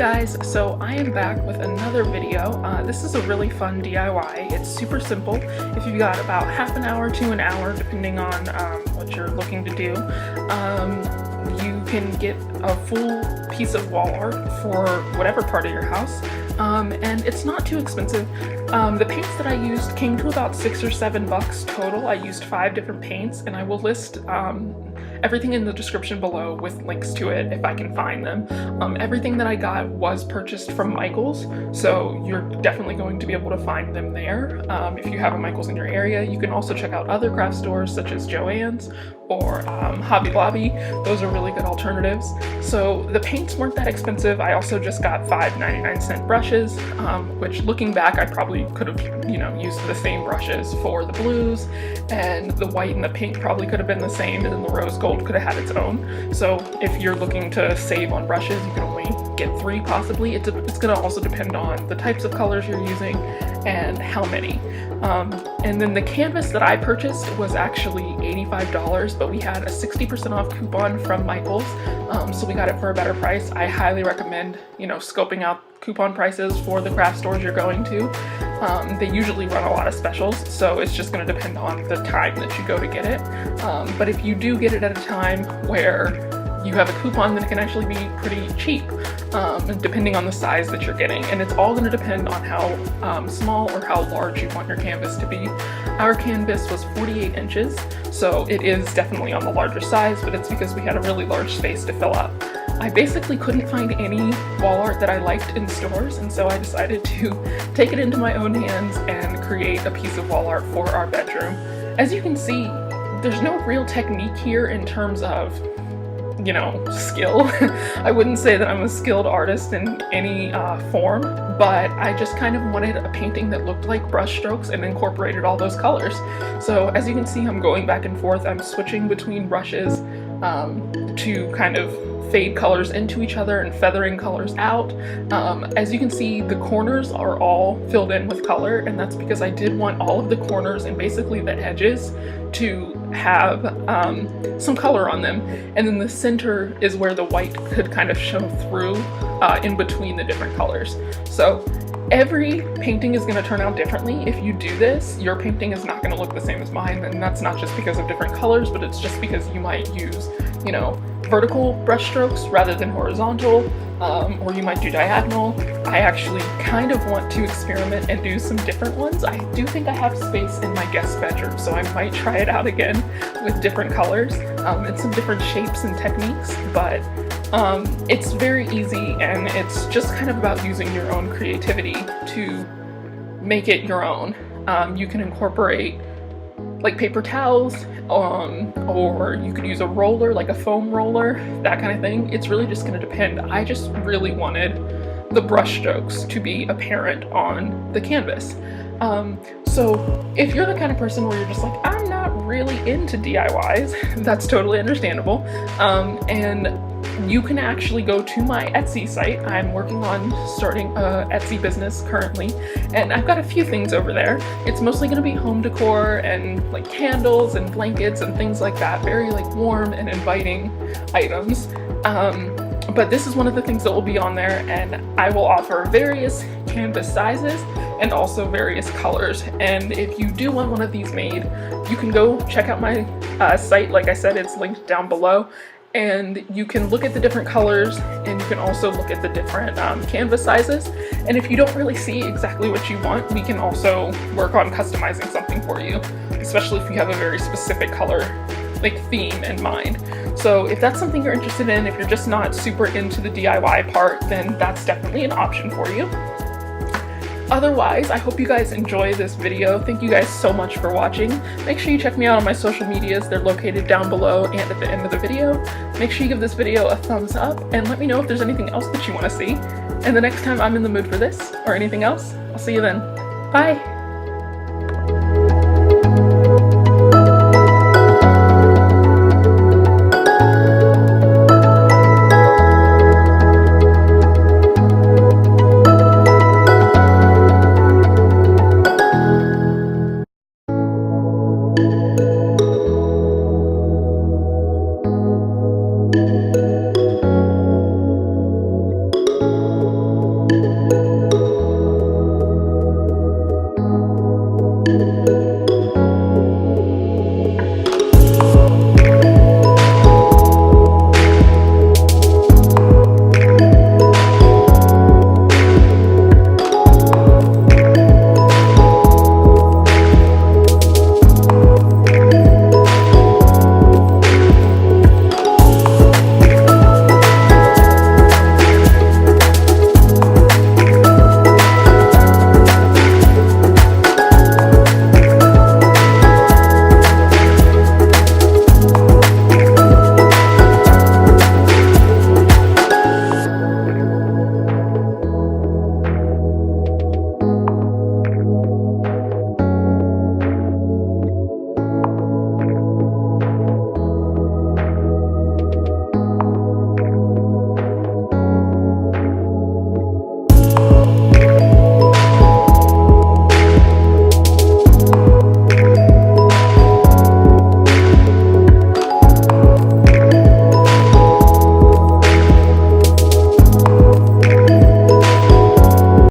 guys, so I am back with another video. This is a really fun DIY. It's super simple. If you've got about half an hour to an hour, depending on what you're looking to do, you can get a full piece of wall art for whatever part of your house. And it's not too expensive. The paints that I used came to about $6 or $7 total. I used 5 different paints, and I will list everything in the description below with links to it if I can find them. Everything that I got was purchased from Michael's, so you're definitely going to be able to find them there. If you have a Michael's in your area, you can also check out other craft stores such as Joann's or Hobby Lobby. Those are really good alternatives. So the paints weren't that expensive. I also just got 5 99-cent brushes, which looking back I probably could have, used the same brushes for the blues, and the white and the pink probably could have been the same, and then the rose gold could have had its own. So if you're looking to save on brushes, you can only get 3 possibly. It's going to also depend on the types of colors you're using and how many. And then the canvas that I purchased was actually $85, but we had a 60% off coupon from Michael's, so we got it for a better price. I highly recommend, scoping out coupon prices for the craft stores you're going to. They usually run a lot of specials, so it's just going to depend on the time that you go to get it. But if you do get it at a time where you have a coupon, then it can actually be pretty cheap, depending on the size that you're getting. And it's all going to depend on how small or how large you want your canvas to be. Our canvas was 48 inches, so it is definitely on the larger size, but it's because we had a really large space to fill up. I basically couldn't find any wall art that I liked in stores, and so I decided to take it into my own hands and create a piece of wall art for our bedroom. As you can see, there's no real technique here in terms of skill. I wouldn't say that I'm a skilled artist in any form, but I just kind of wanted a painting that looked like brush strokes and incorporated all those colors. So as you can see, I'm going back and forth. I'm switching between brushes to kind of fade colors into each other and feathering colors out. As you can see, the corners are all filled in with color, and that's because I did want all of the corners and basically the edges to have some color on them, and then the center is where the white could kind of show through in between the different colors. So every painting is going to turn out differently. If you do this, your painting is not going to look the same as mine, and that's not just because of different colors, but it's just because you might use, vertical brush strokes rather than horizontal, or you might do diagonal. I actually kind of want to experiment and do some different ones. I do think I have space in my guest bedroom, so I might try it out again with different colors and some different shapes and techniques, but it's very easy, and it's just kind of about using your own creativity to make it your own. You can incorporate like paper towels, or you could use a roller, like a foam roller, that kind of thing. It's really just going to depend. I just really wanted the brush strokes to be apparent on the canvas. So if you're the kind of person where you're just like, I'm not really into DIYs, that's totally understandable. And you can actually go to my Etsy site. I'm working on starting a Etsy business currently, and I've got a few things over there. It's mostly going to be home decor and like candles and blankets and things like that, very like warm and inviting items. But this is one of the things that will be on there, and I will offer various canvas sizes and also various colors. And if you do want one of these made, you can go check out my site. Like I said, it's linked down below, and you can look at the different colors, and you can also look at the different canvas sizes. And if you don't really see exactly what you want, we can also work on customizing something for you, especially if you have a very specific color theme in mind. So if that's something you're interested in, if you're just not super into the DIY part, then that's definitely an option for you. Otherwise, I hope you guys enjoy this video. Thank you guys so much for watching. Make sure you check me out on my social medias. They're located down below and at the end of the video. Make sure you give this video a thumbs up, and let me know if there's anything else that you want to see. And the next time I'm in the mood for this or anything else, I'll see you then. Bye!